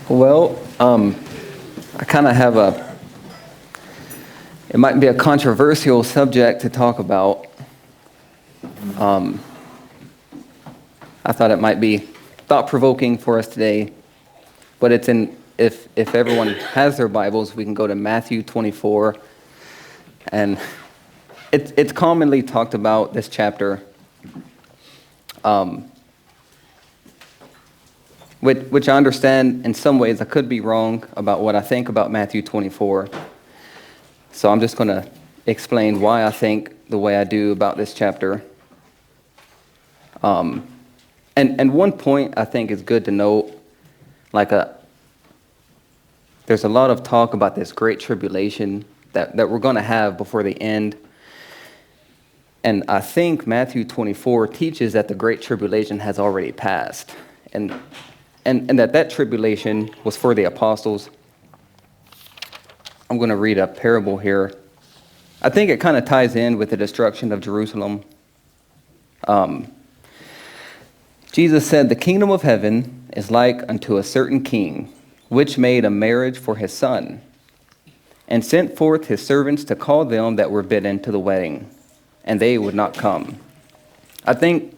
Well, I kind of have it might be a controversial subject to talk about. I thought it might be thought-provoking for us today, but if everyone has their Bibles, we can go to Matthew 24, and it's commonly talked about, this chapter, which I understand in some ways I could be wrong about what I think about Matthew 24. So I'm just going to explain why I think the way I do about this chapter. And one point I think is good to note, there's a lot of talk about this great tribulation that we're going to have before the end. And I think Matthew 24 teaches that the great tribulation has already passed. And that tribulation was for the apostles. I'm going to read a parable here. I think it kind of ties in with the destruction of Jerusalem. Jesus said, "The kingdom of heaven is like unto a certain king, which made a marriage for his son, and sent forth his servants to call them that were bidden to the wedding, and they would not come." I think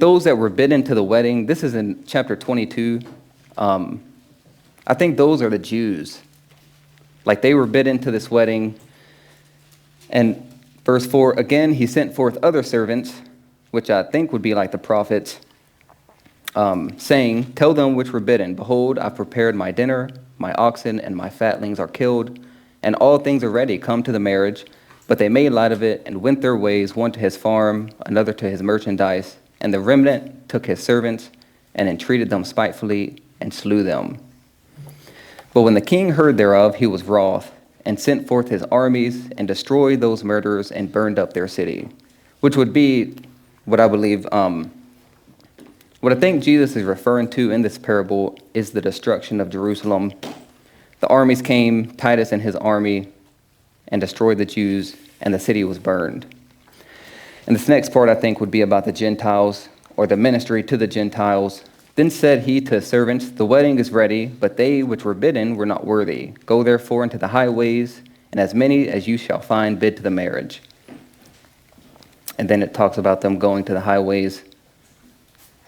those that were bidden to the wedding, this is in chapter 22. I think those are the Jews. Like, they were bidden to this wedding. And verse 4, again, he sent forth other servants, which I think would be like the prophets, saying, "Tell them which were bidden, behold, I've prepared my dinner, my oxen and my fatlings are killed, and all things are ready, come to the marriage." But they made light of it and went their ways, one to his farm, another to his merchandise. And the remnant took his servants and entreated them spitefully and slew them. But when the king heard thereof, he was wroth, and sent forth his armies and destroyed those murderers and burned up their city. Which would be what I believe, what I think Jesus is referring to in this parable is the destruction of Jerusalem. The armies came, Titus and his army, and destroyed the Jews, and the city was burned. And this next part, I think, would be about the Gentiles, or the ministry to the Gentiles. Then said he to his servants, "The wedding is ready, but they which were bidden were not worthy. Go therefore into the highways, and as many as you shall find bid to the marriage." And then it talks about them going to the highways,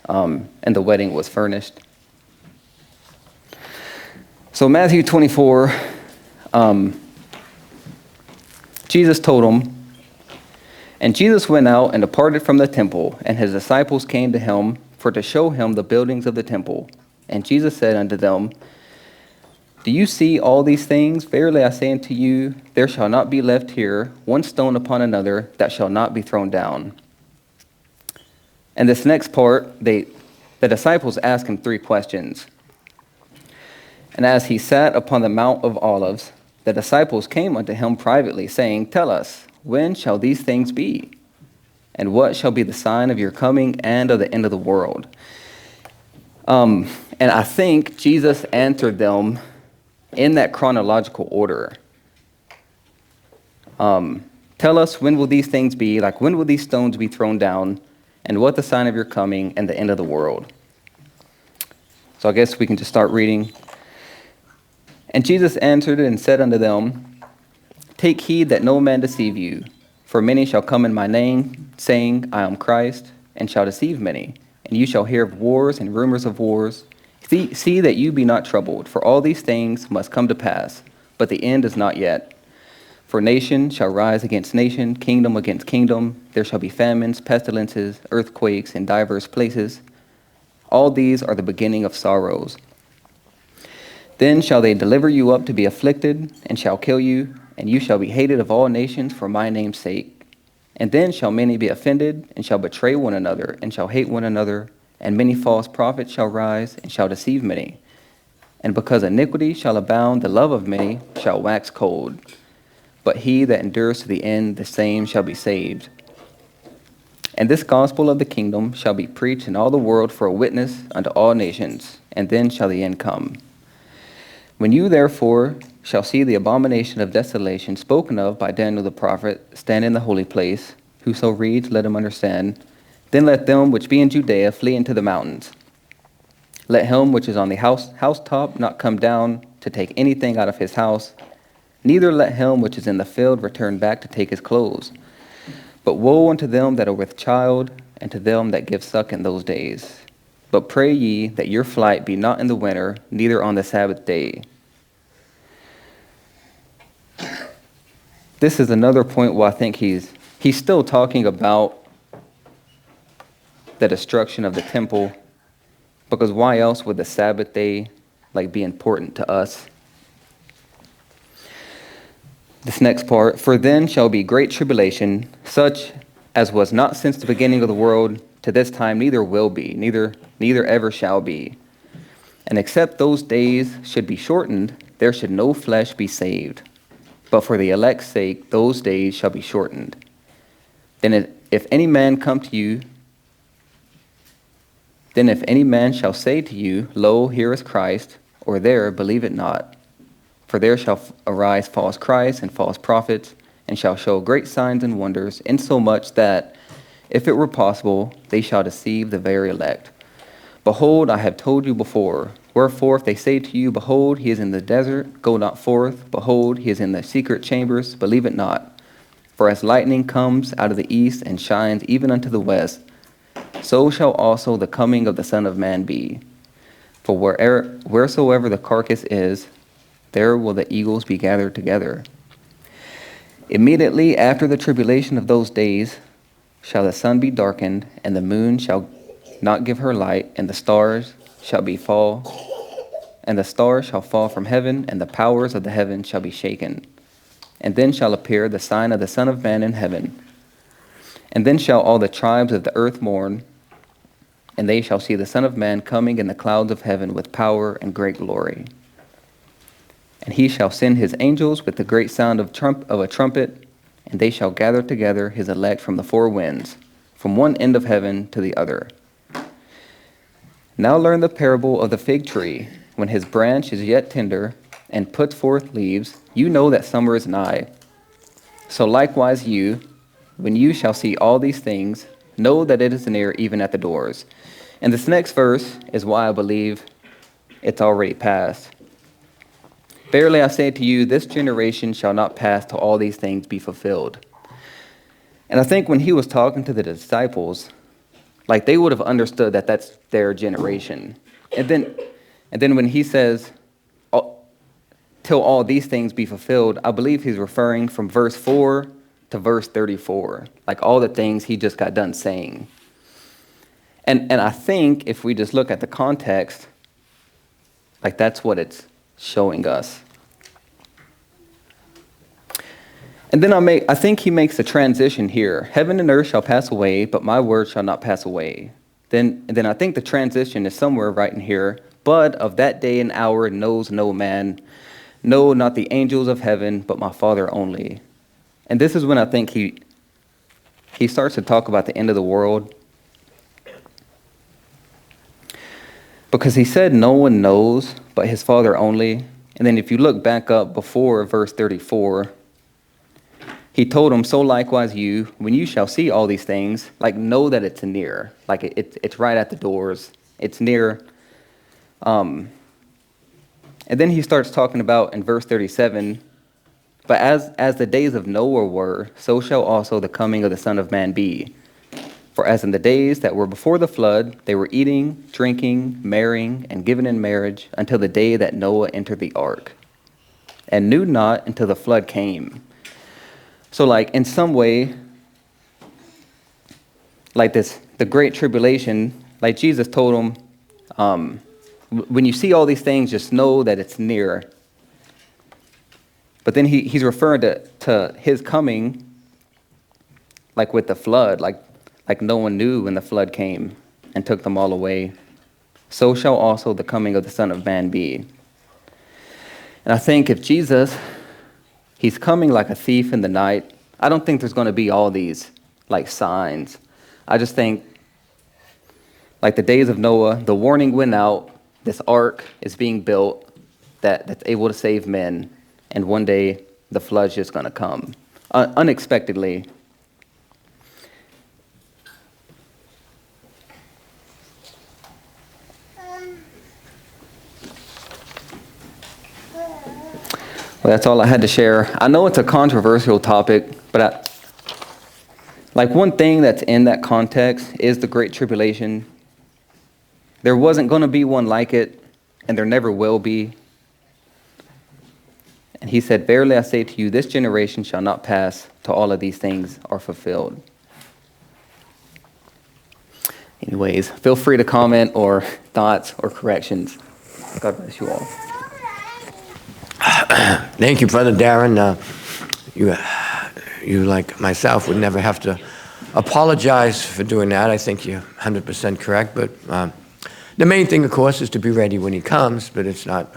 and the wedding was furnished. So Matthew 24, Jesus told them, "And Jesus went out and departed from the temple, and his disciples came to him for to show him the buildings of the temple. And Jesus said unto them, Do you see all these things? Verily I say unto you, there shall not be left here one stone upon another that shall not be thrown down." And this next part, the disciples asked him 3 questions. "And as he sat upon the Mount of Olives, the disciples came unto him privately, saying, Tell us, when shall these things be? And what shall be the sign of your coming and of the end of the world?" And I think Jesus answered them in that chronological order. Tell us, when will these things be? Like, when will these stones be thrown down? And what the sign of your coming and the end of the world? So I guess we can just start reading. "And Jesus answered and said unto them, Take heed that no man deceive you. For many shall come in my name, saying, I am Christ, and shall deceive many. And you shall hear of wars and rumors of wars. See that you be not troubled, for all these things must come to pass, but the end is not yet. For nation shall rise against nation, kingdom against kingdom. There shall be famines, pestilences, earthquakes in divers places. All these are the beginning of sorrows. Then shall they deliver you up to be afflicted, and shall kill you, and you shall be hated of all nations for my name's sake. And then shall many be offended, and shall betray one another, and shall hate one another. And many false prophets shall rise, and shall deceive many. And because iniquity shall abound, the love of many shall wax cold. But he that endures to the end, the same shall be saved. And this gospel of the kingdom shall be preached in all the world for a witness unto all nations, and then shall the end come. When you therefore shall see the abomination of desolation spoken of by Daniel the prophet stand in the holy place, whoso reads, let him understand. Then let them which be in Judea flee into the mountains. Let him which is on the housetop not come down to take anything out of his house, neither let him which is in the field return back to take his clothes. But woe unto them that are with child, and to them that give suck in those days. But pray ye that your flight be not in the winter, neither on the Sabbath day. This is another point where I think he's still talking about the destruction of the temple, because why else would the Sabbath day be important to us? This next part, for then shall be great tribulation, such as was not since the beginning of the world to this time, neither will be, neither ever shall be. And except those days should be shortened, there should no flesh be saved. But for the elect's sake, those days shall be shortened. Then if any man shall say to you, Lo, here is Christ, or there, believe it not. For there shall arise false Christs and false prophets, and shall show great signs and wonders, insomuch that, if it were possible, they shall deceive the very elect. Behold, I have told you before. Wherefore, if they say to you, Behold, he is in the desert, go not forth. Behold, he is in the secret chambers, believe it not. For as lightning comes out of the east and shines even unto the west, so shall also the coming of the Son of Man be. For wheresoever the carcass is, there will the eagles be gathered together. Immediately after the tribulation of those days shall the sun be darkened, and the moon shall not give her light, and the stars shall fall from heaven, and the powers of the heaven shall be shaken. And then shall appear the sign of the Son of Man in heaven. And then shall all the tribes of the earth mourn, and they shall see the Son of Man coming in the clouds of heaven with power and great glory. And he shall send his angels with the great sound of a trumpet, and they shall gather together his elect from the four winds, from one end of heaven to the other. Now learn the parable of the fig tree. When his branch is yet tender, and puts forth leaves, you know that summer is nigh. So likewise you, when you shall see all these things, know that it is near, even at the doors. And this next verse is why I believe it's already passed. Verily I say to you, this generation shall not pass till all these things be fulfilled. And I think when he was talking to the disciples, they would have understood that that's their generation. And then when he says, till all these things be fulfilled, I believe he's referring from verse 4 to verse 34, all the things he just got done saying. And I think if we just look at the context, that's what it's showing us. And then I think he makes a transition here. Heaven and earth shall pass away, but my word shall not pass away. Then I think the transition is somewhere right in here. But of that day and hour knows no man, no, not the angels of heaven, but my Father only. And this is when I think he starts to talk about the end of the world. Because he said no one knows but his Father only. And then if you look back up before verse 34, he told him, so likewise you, when you shall see all these things, know that it's near. It's right at the doors. It's near. And then he starts talking about in verse 37, but as the days of Noah were, so shall also the coming of the Son of Man be. For as in the days that were before the flood, they were eating, drinking, marrying, and given in marriage until the day that Noah entered the ark, and knew not until the flood came. So in some way, the great tribulation, Jesus told him, when you see all these things, just know that it's near. But then he's referring to his coming, with the flood, like no one knew when the flood came and took them all away. So shall also the coming of the Son of Man be. And I think if Jesus, he's coming like a thief in the night, I don't think there's going to be all these signs. I just think the days of Noah, the warning went out, this ark is being built that's able to save men, and one day the flood's just going to come unexpectedly. Well, that's all I had to share. I know it's a controversial topic, but one thing that's in that context is the Great Tribulation. There wasn't going to be one like it, and there never will be. And he said, "Verily I say to you, this generation shall not pass till all of these things are fulfilled." Anyways, feel free to comment or thoughts or corrections. God bless you all. Thank you, Brother Daron. You, like myself, would never have to apologize for doing that. I think you're 100% correct. But the main thing, of course, is to be ready when he comes. But it's not.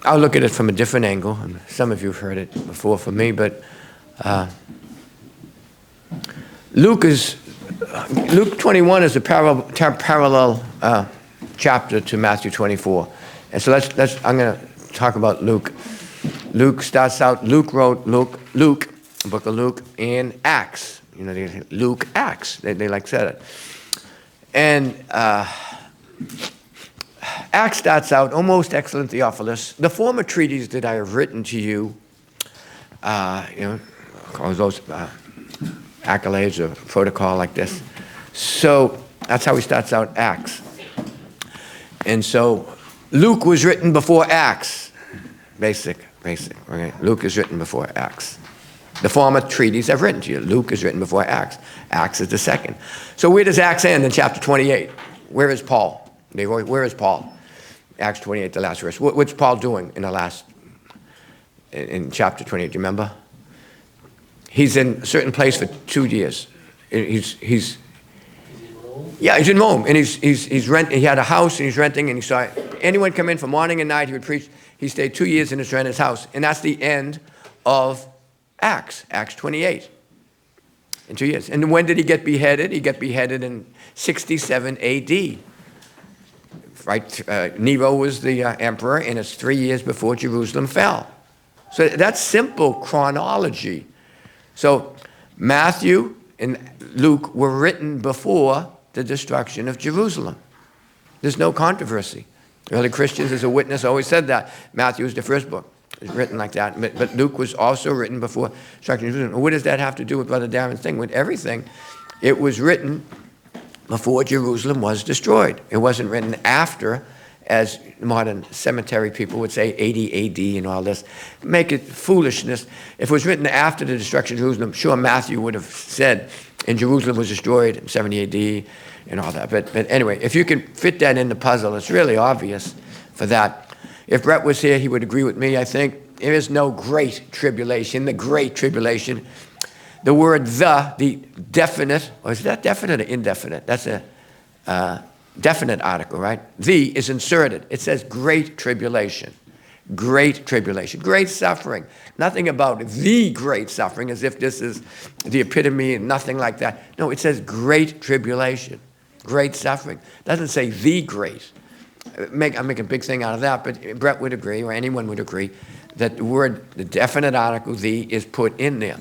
I'll look at it from a different angle. And some of you have heard it before from me. But Luke 21 is a parallel chapter to Matthew 24. And so I'm going to talk about Luke. Luke starts out, Luke wrote Luke, the book of Luke, and Acts. You know, Luke, Acts, they like said it. And Acts starts out, "O most excellent Theophilus, the former treaties that I have written to you," all those accolades or protocol like this. So that's how he starts out Acts. And so Luke was written before Acts. Basic. Okay. Luke is written before Acts. The former treaties I've written to you. Luke is written before Acts. Acts is the second. So where does Acts end in chapter 28? Where is Paul? Where is Paul? Acts 28, the last verse. What's Paul doing in chapter 28? Do you remember? He's in a certain place for 2 years. He's in Rome, and he's renting. He had a house, and he's renting, and he saw anyone come in for morning and night. He would preach. He stayed 2 years in his rented house, and that's the end of Acts 28. In 2 years. And when did he get beheaded? He got beheaded in 67 A.D. Right? Nero was the emperor, and it's 3 years before Jerusalem fell. So that's simple chronology. So Matthew and Luke were written before the destruction of Jerusalem. There's no controversy. Early Christians, as a witness, always said that. Matthew is the first book. It's written like that. But Luke was also written before destruction of Jerusalem. What does that have to do with Brother Daron's thing? With everything. It was written before Jerusalem was destroyed. It wasn't written after, as modern cemetery people would say, 80 A.D. and all this. Make it foolishness. If it was written after the destruction of Jerusalem, sure, Matthew would have said, and Jerusalem was destroyed in 70 A.D. and all that. But anyway, if you can fit that in the puzzle, it's really obvious for that. If Brett was here, he would agree with me, I think. There is no great tribulation, the great tribulation. The word the definite, or is that definite or indefinite? That's a definite article, right? The is inserted. It says great tribulation. Great tribulation. Great suffering. Nothing about the great suffering as if this is the epitome and nothing like that. No, it says great tribulation. Great suffering. It doesn't say the great. I make a big thing out of that, but Brett would agree, or anyone would agree, that the word, the definite article, the, is put in there.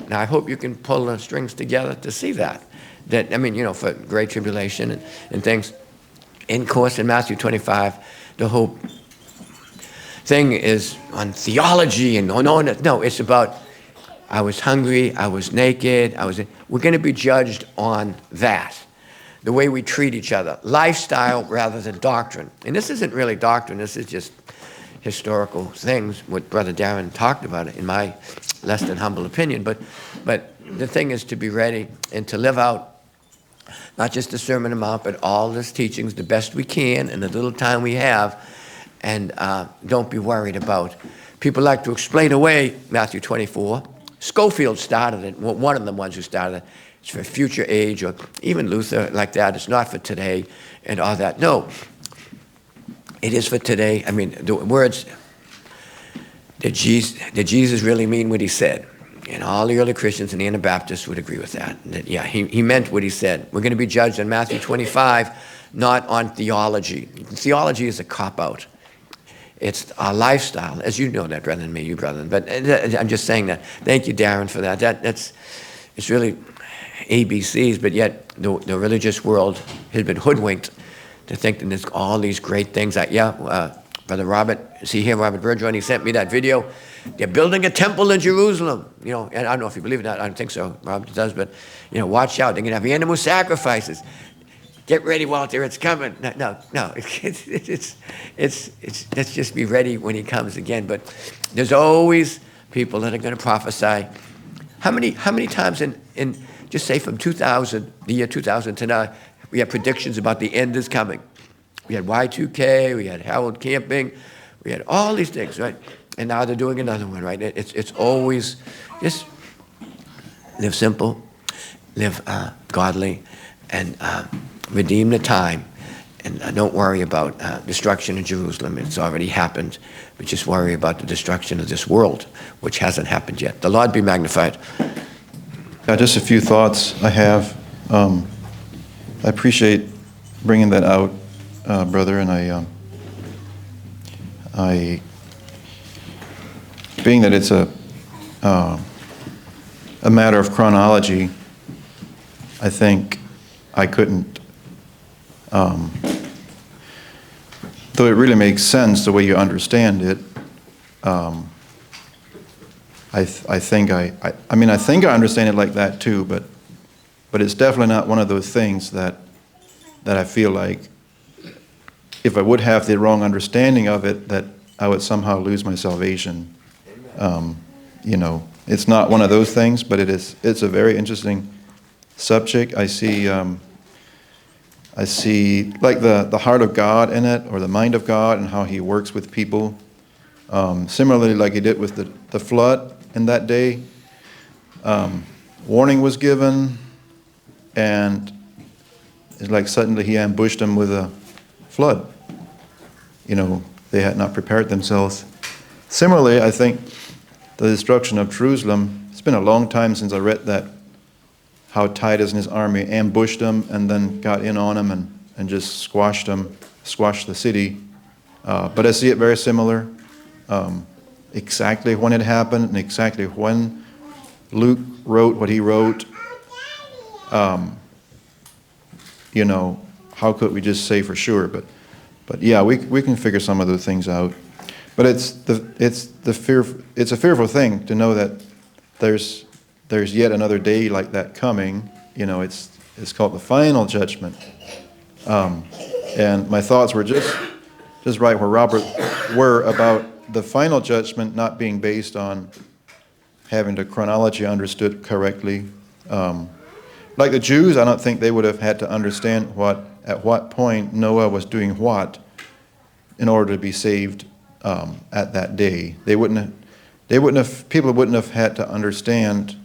Now, I hope you can pull the strings together to see that. For great tribulation and things. In course, in Matthew 25, the whole thing is on theology and no, it's about I was hungry, I was naked, we're going to be judged on that. The way we treat each other. Lifestyle rather than doctrine. And this isn't really doctrine, this is just historical things, what Brother Daron talked about, in my less than humble opinion. But the thing is to be ready and to live out not just the Sermon on the Mount, but all this teachings the best we can in the little time we have. And don't be worried about. People like to explain away Matthew 24. Schofield started it, one of the ones who started it. It's for future age, or even Luther like that. It's not for today and all that. No, it is for today. I mean, the words, did Jesus really mean what he said? And all the early Christians and the Anabaptists would agree with that. That yeah, he meant what he said. We're going to be judged on Matthew 25, not on theology. Theology is a cop-out. It's our lifestyle, as you know that better than me, you brethren. But I'm just saying that. Thank you, Daron, for that. It's really ABCs, but yet the religious world has been hoodwinked to think that there's all these great things. Brother Robert, see here, Robert Bergeron, he sent me that video. They're building a temple in Jerusalem. And I don't know if you believe in that. I don't think so. Robert does, but, watch out. They're going to have animal sacrifices. Get ready, Walter, it's coming. No. Let's just be ready when he comes again. But there's always people that are going to prophesy. How many times in just say from 2000, the year 2000 to now, we have predictions about the end is coming. We had Y2K, we had Harold Camping, we had all these things, right? And now they're doing another one, right? It's always just live simple, live godly, and redeem the time. And don't worry about destruction in Jerusalem. It's already happened. But just worry about the destruction of this world, which hasn't happened yet. The Lord be magnified. Just a few thoughts I have. I appreciate bringing that out, brother, and I being that it's a matter of chronology, I think I couldn't, though it really makes sense the way you understand it. I think I understand it like that too, but it's definitely not one of those things that I feel like if I would have the wrong understanding of it, that I would somehow lose my salvation. It's not one of those things, but it's a very interesting subject. I see like the heart of God in it, or the mind of God, and how he works with people. Similarly, like he did with the flood in that day. Warning was given, and it's like suddenly he ambushed them with a flood. They had not prepared themselves. Similarly, I think the destruction of Jerusalem, it's been a long time since I read that, how Titus and his army ambushed them and then got in on them and just squashed the city. But I see it very similar. Exactly when it happened and exactly when Luke wrote what he wrote. How could we just say for sure? But yeah, we can figure some of those things out. But it's a fearful thing to know that there's yet another day like that coming. It's called the final judgment. And my thoughts were just right where Robert were about the final judgment not being based on having the chronology understood correctly. Like the Jews, I don't think they would have had to understand at what point Noah was doing what in order to be saved at that day. People wouldn't have had to understand.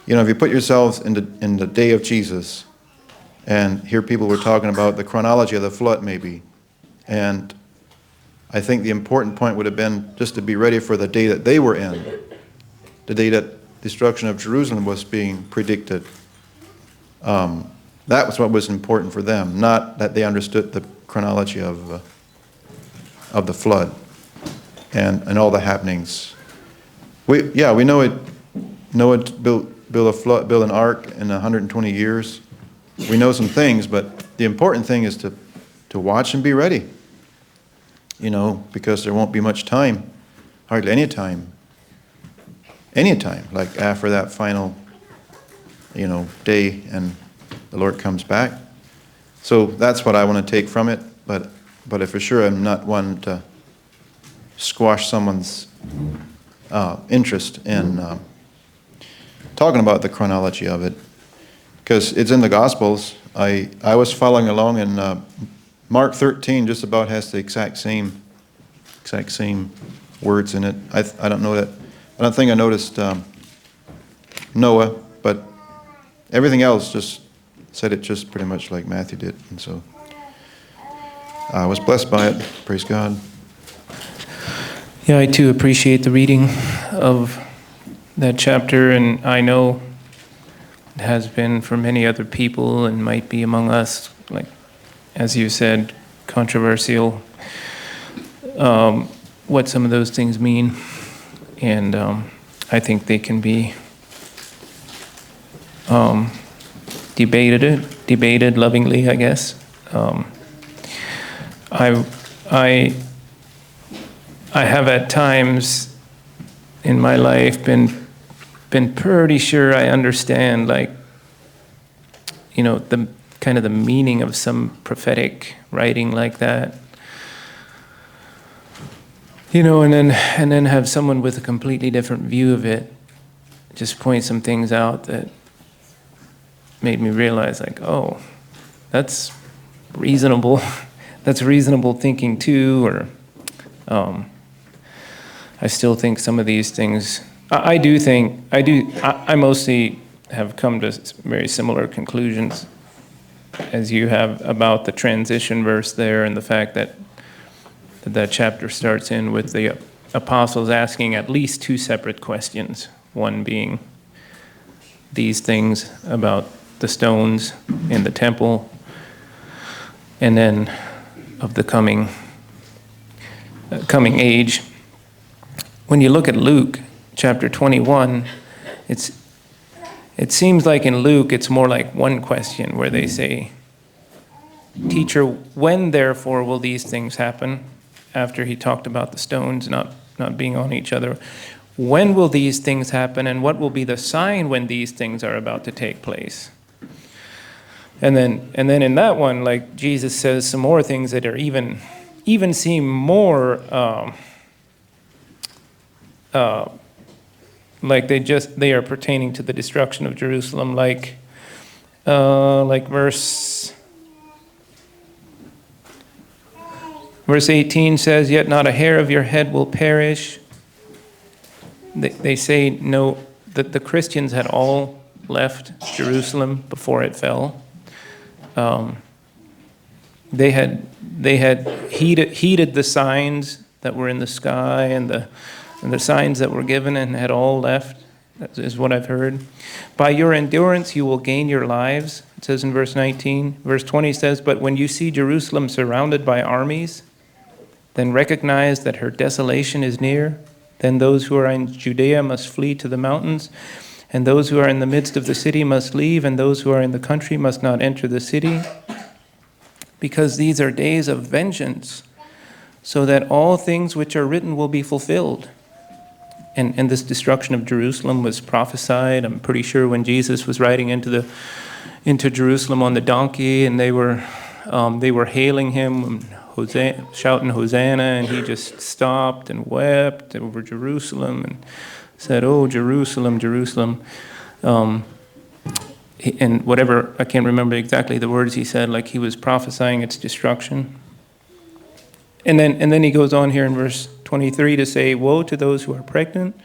If you put yourselves in the day of Jesus, and here people were talking about the chronology of the flood maybe, and I think the important point would have been just to be ready for the day that they were in, the day that destruction of Jerusalem was being predicted. That was what was important for them, not that they understood the chronology of the flood and all the happenings. We know it. Noah built an ark in 120 years. We know some things, but the important thing is to watch and be ready. Because there won't be much time, hardly any time. Like after that final, day and the Lord comes back. So that's what I want to take from it. But for sure, I'm not one to squash someone's interest in talking about the chronology of it, because it's in the Gospels. I was following along, and Mark 13 just about has the exact same words in it. I don't know that. I don't think I noticed Noah, but everything else just said it just pretty much like Matthew did, and so I was blessed by it. Praise God. Yeah, I too appreciate the reading of that chapter, and I know it has been for many other people and might be among us, like, as you said, controversial, what some of those things mean. And I think they can be debated lovingly, I guess. I have at times in my life been pretty sure I understand, like, the kind of the meaning of some prophetic writing like that. And then have someone with a completely different view of it just point some things out that made me realize, like, oh, that's reasonable. That's reasonable thinking too. Or I still think some of these things. I mostly have come to very similar conclusions as you have about the transition verse there, and the fact that that chapter starts in with the apostles asking at least two separate questions. One being these things about the stones in the temple, and then of the coming age. When you look at Luke chapter 21, it seems like in Luke it's more like one question where they say, "Teacher, when therefore will these things happen?" After he talked about the stones not being on each other. When will these things happen, and what will be the sign when these things are about to take place? And then in that one, like, Jesus says some more things that are even seem more like they are pertaining to the destruction of Jerusalem, like verse 18 says, "Yet not a hair of your head will perish." They say no, that the Christians had all left Jerusalem before it fell. They had heeded the signs that were in the sky and the signs that were given, and had all left. That is what I've heard. "By your endurance you will gain your lives," it says in verse 19. Verse 20 says, "But when you see Jerusalem surrounded by armies, then recognize that her desolation is near. Then those who are in Judea must flee to the mountains, and those who are in the midst of the city must leave, and those who are in the country must not enter the city, because these are days of vengeance, so that all things which are written will be fulfilled." And this destruction of Jerusalem was prophesied, I'm pretty sure, when Jesus was riding into Jerusalem on the donkey, and they were hailing him, shouting Hosanna, and he just stopped and wept over Jerusalem and said, "Oh, Jerusalem, Jerusalem." And whatever, I can't remember exactly the words he said, like he was prophesying its destruction. And then he goes on here in verse 23 to say, "Woe to those who are pregnant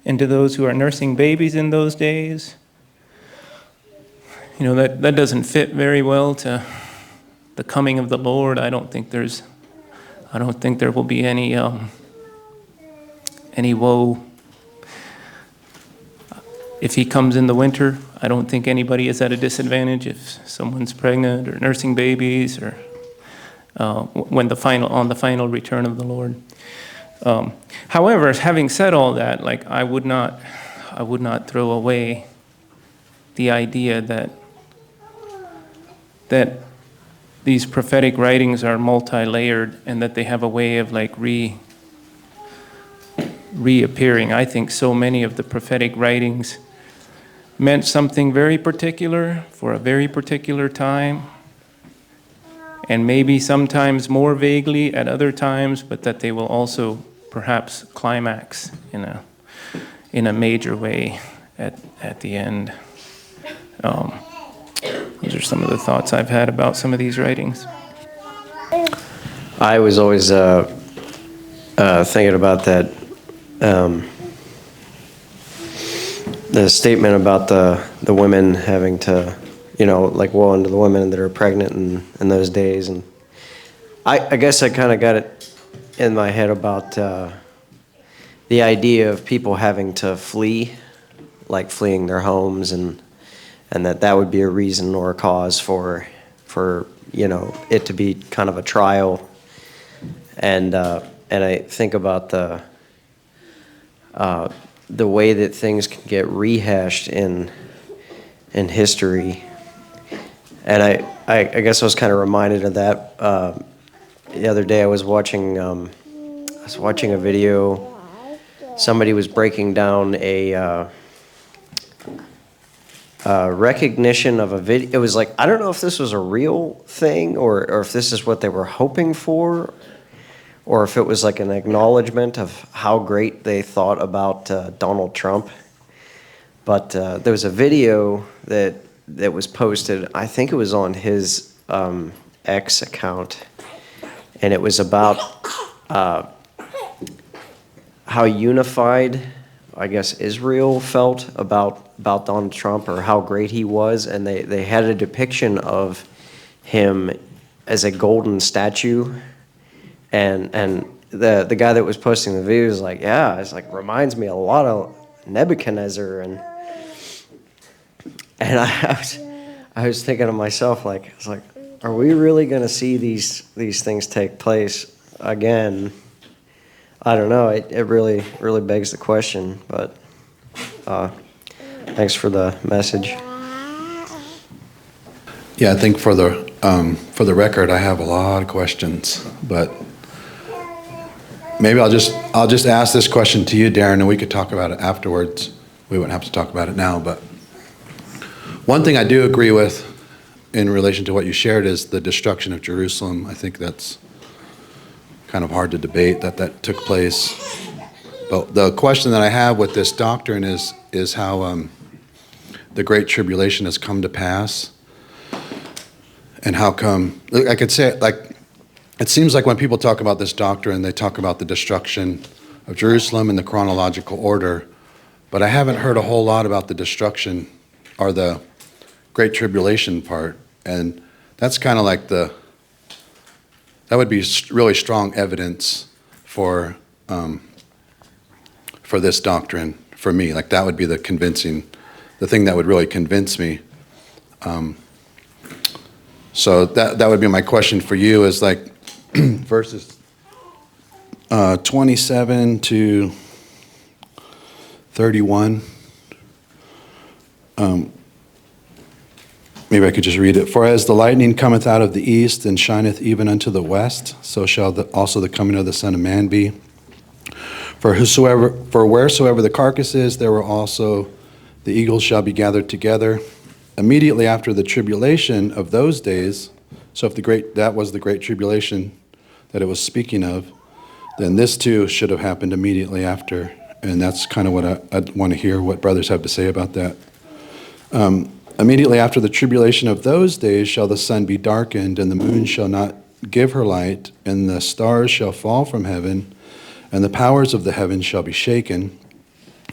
and to those who are nursing babies in those days." That doesn't fit very well to the coming of the Lord. I don't think there will be any woe if he comes in the winter. I don't think anybody is at a disadvantage if someone's pregnant or nursing babies, or on the final return of the Lord. However, having said all that, like, I would not throw away the idea that these prophetic writings are multi-layered, and that they have a way of like reappearing. I think so many of the prophetic writings meant something very particular for a very particular time, and maybe sometimes more vaguely at other times, but that they will also perhaps climax in a major way at the end. Those are some of the thoughts I've had about some of these writings. I was always thinking about that, the statement about the women having to, like, woe unto the women that are pregnant in those days. And I guess I kind of got it in my head about the idea of people having to flee, like fleeing their homes, and that would be a reason or a cause for it to be kind of a trial. And I think about the way that things can get rehashed in history. And I guess I was kind of reminded of that the other day I was watching a video. Somebody was breaking down a recognition of a video. It was like, I don't know if this was a real thing or if this is what they were hoping for, or if it was like an acknowledgement of how great they thought about Donald Trump. But there was a video that was posted. I think it was on his X account, and it was about how unified, I guess, Israel felt about Donald Trump, or how great he was, and they had a depiction of him as a golden statue, and the guy that was posting the video was like, yeah, it's like reminds me a lot of Nebuchadnezzar, and I was thinking to myself, like, it's like, are we really going to see these things take place again? I don't know. It really begs the question. But thanks for the message. Yeah, I think for the record, I have a lot of questions, but maybe I'll just ask this question to you, Daron, and we could talk about it afterwards. We wouldn't have to talk about it now, but one thing I do agree with in relation to what you shared is the destruction of Jerusalem. I think that's kind of hard to debate that took place. But the question that I have with this doctrine is how the Great Tribulation has come to pass, and how come, I could say it like, it seems like when people talk about this doctrine, they talk about the destruction of Jerusalem in the chronological order, but I haven't heard a whole lot about the destruction or the Great Tribulation part, and that's kind of like that would be really strong evidence for this doctrine for me. Like that would be the thing that would really convince me. So that would be my question for you, is like verses 27 to 31. Maybe I could just read it. For as the lightning cometh out of the east and shineth even unto the west, so shall also the coming of the Son of Man be. For wheresoever the carcass is, there will also the eagles shall be gathered together. Immediately after the tribulation of those days, so if that was the great tribulation that it was speaking of, then this too should have happened immediately after. And that's kind of what I want to hear what brothers have to say about that. Immediately after the tribulation of those days shall the sun be darkened, and the moon shall not give her light, and the stars shall fall from heaven, and the powers of the heavens shall be shaken.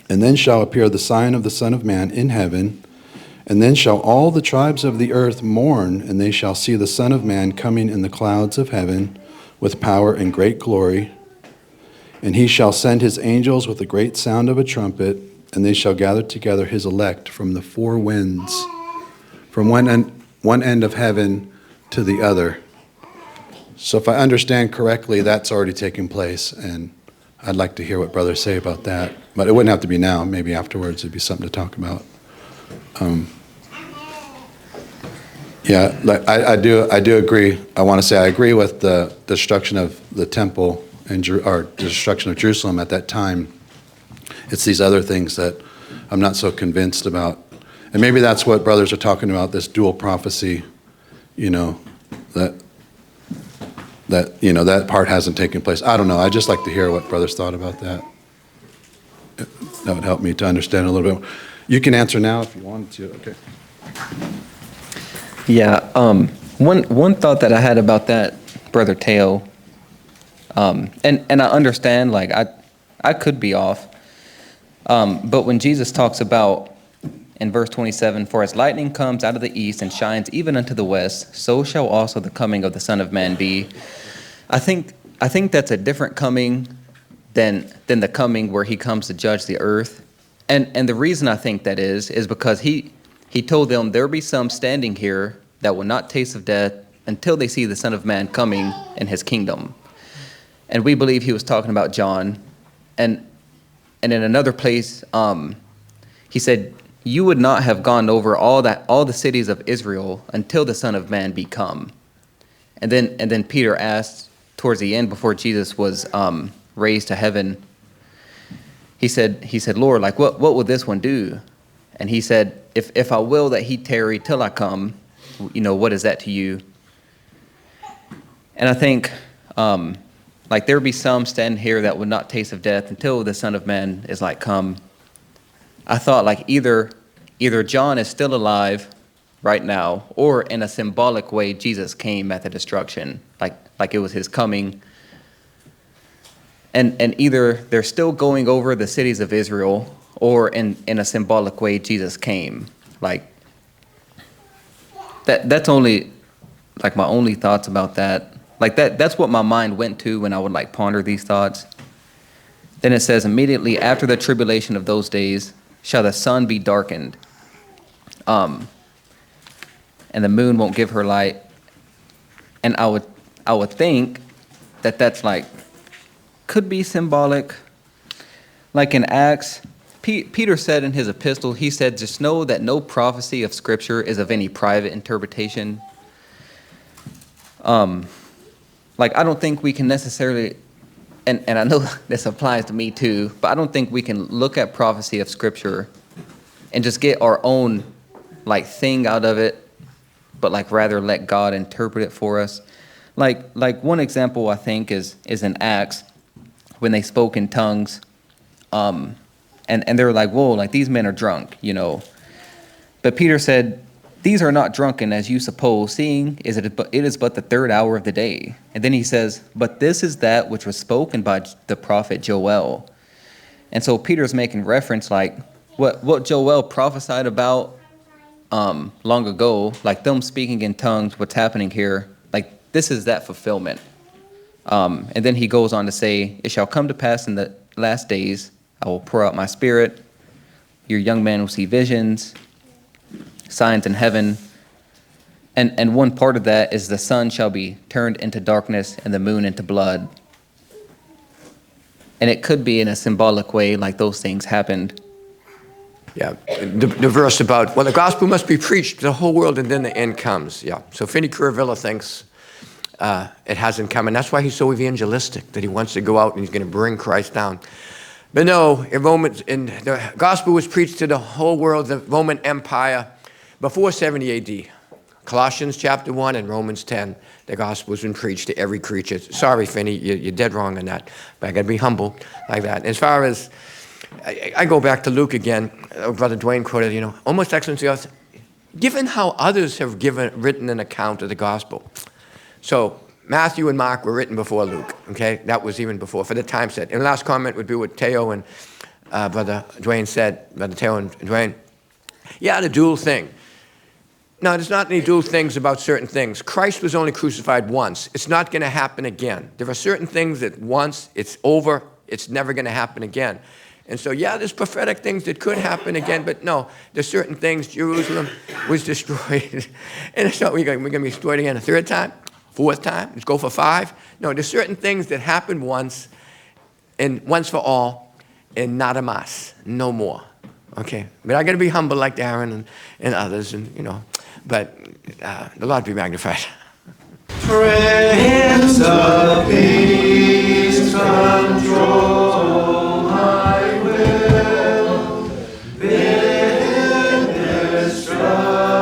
And then shall appear the sign of the Son of Man in heaven, and then shall all the tribes of the earth mourn, and they shall see the Son of Man coming in the clouds of heaven with power and great glory. And he shall send his angels with a great sound of a trumpet, and they shall gather together his elect from the four winds, from one end of heaven to the other. So if I understand correctly, that's already taken place, and I'd like to hear what brothers say about that. But it wouldn't have to be now. Maybe afterwards it'd be something to talk about. I do agree. I want to say I agree with the destruction of the temple or the destruction of Jerusalem at that time. It's these other things that I'm not so convinced about. And maybe that's what brothers are talking about, this dual prophecy, that part hasn't taken place. I don't know. I just like to hear what brothers thought about that. That would help me to understand a little bit more. You can answer now if you wanted to. Okay. Yeah. One thought that I had about that, Brother Teo, and I understand, like I could be off, but when Jesus talks about in verse 27, for as lightning comes out of the east and shines even unto the west, so shall also the coming of the Son of Man be. I think that's a different coming than the coming where he comes to judge the earth. And the reason I think that is because he told them there will be some standing here that will not taste of death until they see the Son of Man coming in his kingdom. And we believe he was talking about John. And in another place, he said, you would not have gone over all the cities of Israel until the Son of Man be come. And then Peter asked, towards the end, before Jesus was raised to heaven, he said, Lord, like what will this one do? And he said, if I will that he tarry till I come, what is that to you? And I think like there be some standing here that would not taste of death until the Son of Man is like come. I thought like either John is still alive right now, or in a symbolic way Jesus came at the destruction, like it was his coming. And either they're still going over the cities of Israel, or in a symbolic way Jesus came. Like that's only like my only thoughts about that. Like that's what my mind went to when I would like ponder these thoughts. Then it says, immediately after the tribulation of those days shall the sun be darkened, and the moon won't give her light. And I would think that's like could be symbolic. Like in Acts, Peter said in his epistle, he said, just know that no prophecy of Scripture is of any private interpretation. Like I don't think we can necessarily, and I know this applies to me too, but I don't think we can look at prophecy of Scripture and just get our own like thing out of it, but like rather let God interpret it for us. Like one example I think is in Acts when they spoke in tongues, and they were like, whoa, like these men are drunk, But Peter said, these are not drunken as you suppose, seeing it is but the third hour of the day. And then he says, but this is that which was spoken by the prophet Joel. And so Peter's making reference like what Joel prophesied about long ago, like them speaking in tongues, what's happening here, like this is that fulfillment. And then he goes on to say, it shall come to pass in the last days, I will pour out my spirit. Your young men will see visions, signs in heaven. And one part of that is the sun shall be turned into darkness and the moon into blood. And it could be in a symbolic way like those things happened. Yeah, the verse about, well, the gospel must be preached to the whole world and then the end comes. Yeah, so Finney Curvilla thinks it hasn't come, and that's why he's so evangelistic, that he wants to go out and he's going to bring Christ down. But no, the gospel was preached to the whole world, the Roman Empire, before 70 AD. Colossians chapter 1 and Romans 10, the gospel has been preached to every creature. Sorry, Finney, you're dead wrong on that, but I got to be humble like that. As far as, I go back to Luke again, Brother Dwayne quoted, almost excellency, given how others have written an account of the gospel. So Matthew and Mark were written before Luke, okay? That was even before, for the time set. And the last comment would be what Teo and Brother Dwayne said, Brother Teo and Dwayne. Yeah, the dual thing. No, there's not any dual things about certain things. Christ was only crucified once. It's not going to happen again. There are certain things that once it's over, it's never going to happen again. And so, yeah, there's prophetic things that could happen again, but no, there's certain things. Jerusalem was destroyed. And it's not, we're going to be destroyed again a third time, fourth time. Let's go for 5. No, there's certain things that happen once, and once for all, and nada más, no more. Okay, but I got to be humble like Daron and others, and but the Lord be magnified. Prince of Peace, control my will, bid this struggling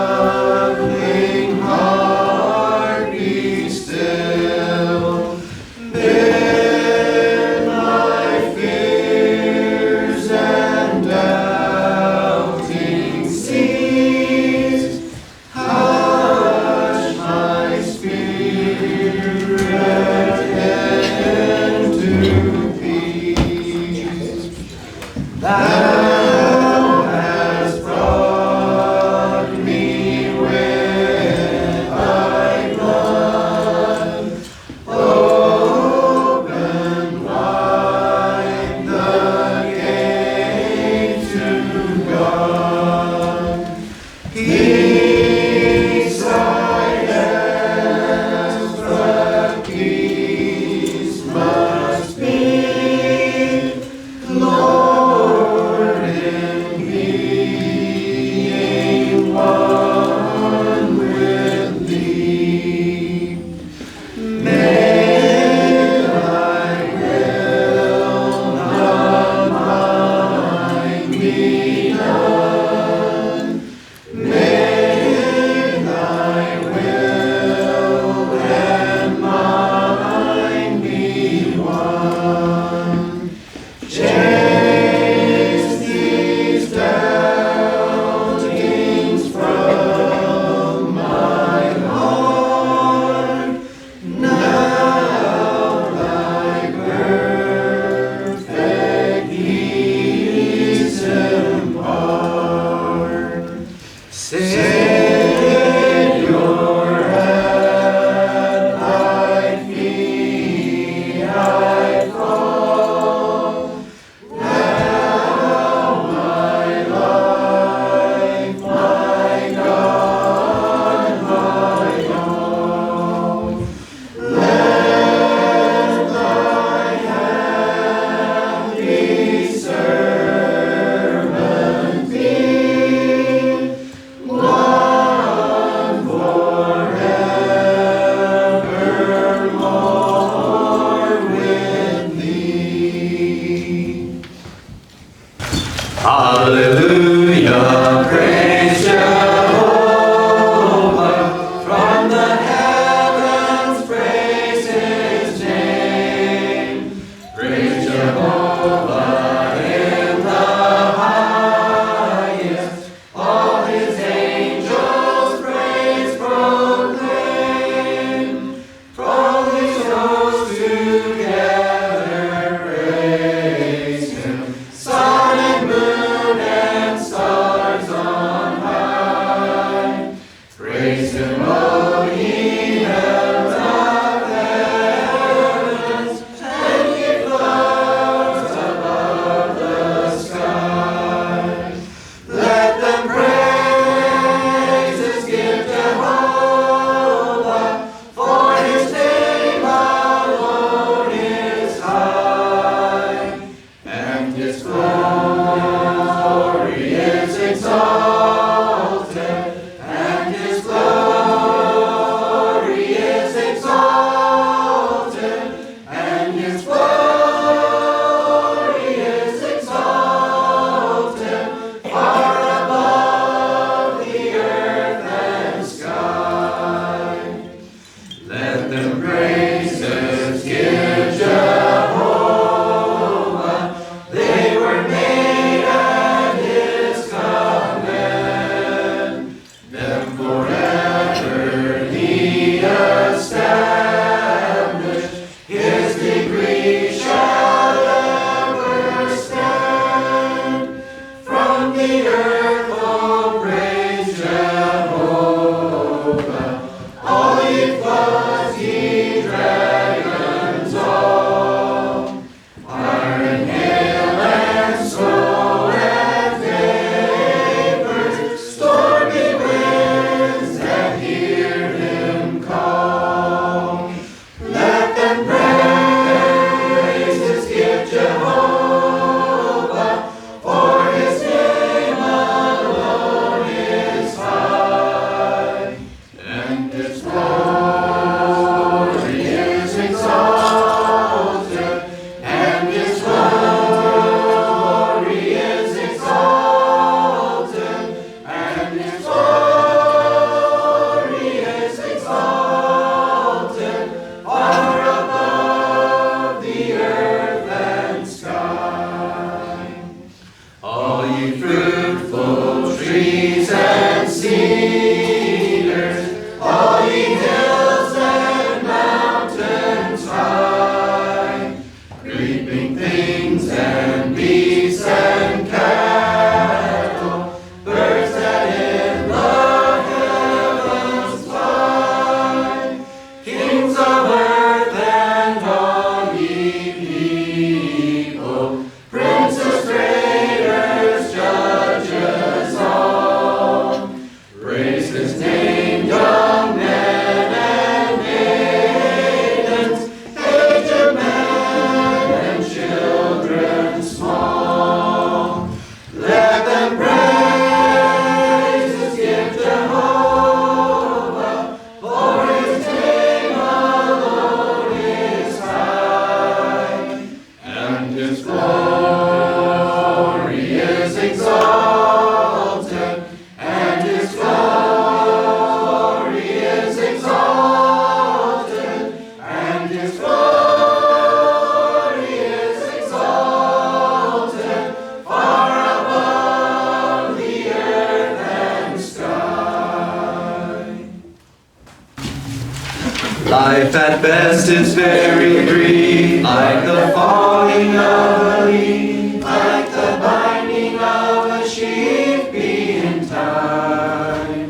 heart be still, bid my fears and doubting cease, hush my spirit into establish. His decree shall ever stand. From the earth, oh, praise Jehovah. All ye floods, ye dragons all. Fire and hail and snow and vapors, stormy winds that hear him call. Let them praise his gift, Jehovah, for his name alone is high, and his glory is exalted, and his glory is exalted, and his glory is exalted, far above the earth and sky. All ye fruitful trees and cedars, all ye hills and mountains high, creeping things and beasts and cattle, birds that in the heavens fly, kings of earth and all ye people, princes, traders, judges all, praise his name, young men and maidens, aged men and children small. Let them praise his gift, Jehovah, for his name alone is high, and his glory is exalted, and his glory is exalted, and his glory is exalted, far above the earth and sky. Life at best is very brief, like the falling of a leaf, like the binding of a sheep being tied.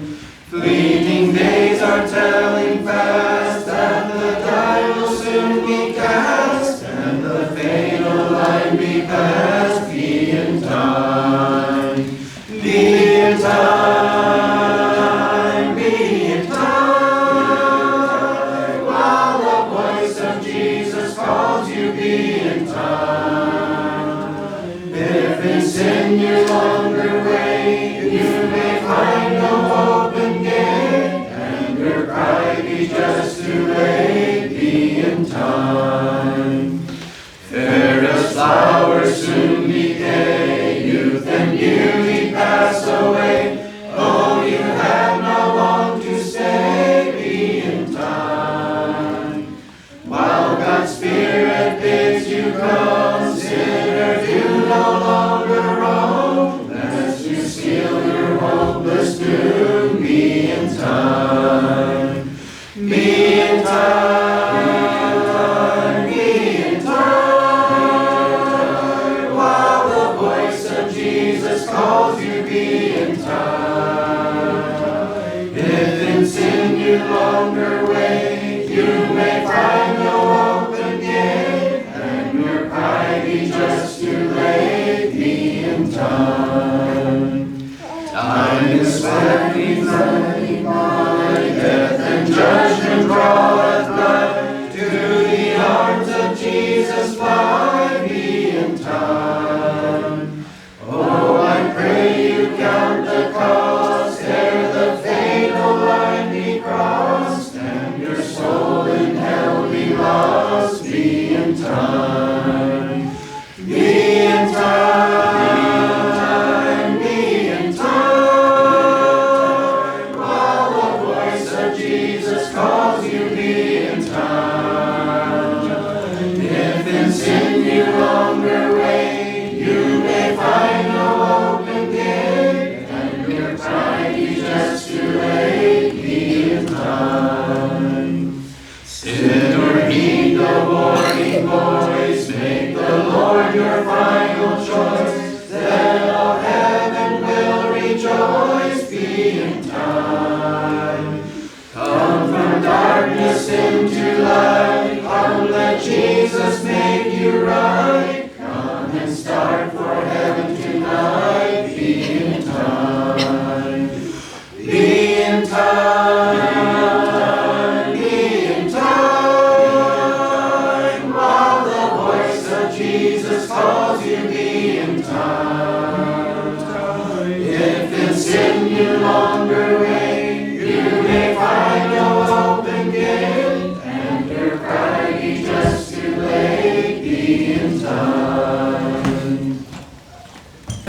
Fleeting days are telling fast that the die will soon be cast, and the fatal line be passed. Be in time, be in time, be in time. While the voice of Jesus calls you, be in time. If in sin you longer wait, you may find no open gate, and your cry be just too late. Be in time. Fairest flowers soon decay, youth and beauty pass away. Oh, you have not long to stay. Be in time. While God's Spirit bids you come, sinner, do no longer roam, lest you seal your hopeless doom. Be in time. Be in time. Be in time. While the voice of Jesus calls you, be in time. If in sin you longer wait, you may find no open gate, and your cry be just too late. Be in time. Time is sweating by, death and judgment draw